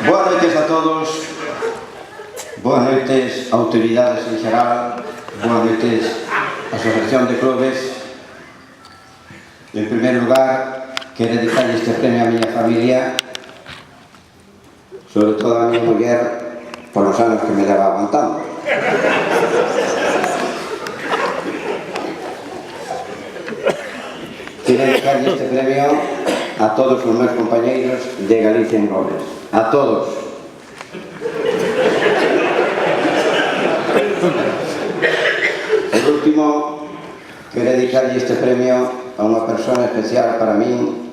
Boas noites a todos, boas noites autoridades en xeral, boas noites Asociación de Clubes. En primeiro lugar, quero dedicar este premio a miña familia, sobre todo a miña muller, por os anos que me leva aguantando. Quero dedicar este premio a todos os meus compañeiros de Galicia en Goles. A todos. Por último, quero dedicar este premio a unha persona especial para min,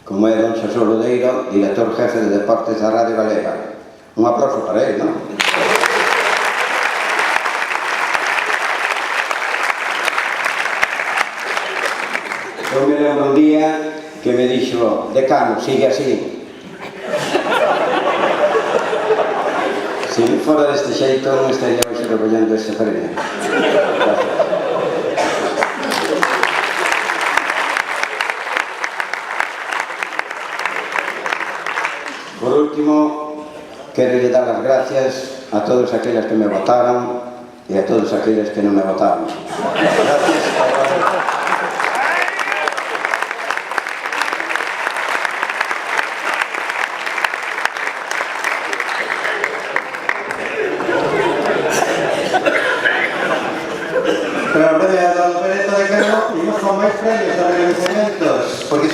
como é don Xesús Lodeiro, director jefe de Deportes da Radio Galega. Un aplauso para ele, non? Eu me lembro un día que me dixo: decano, sigue así. Se non fora deste xeito, non estaría hoxe recollendo este premio. Gracias. Por último, quero dar as gracias a todos aqueles que me votaron e a todos aqueles que non me votaron. Gracias. Pero en vez de dar un perito de cargo, imos con máis premios de agradecementos, porque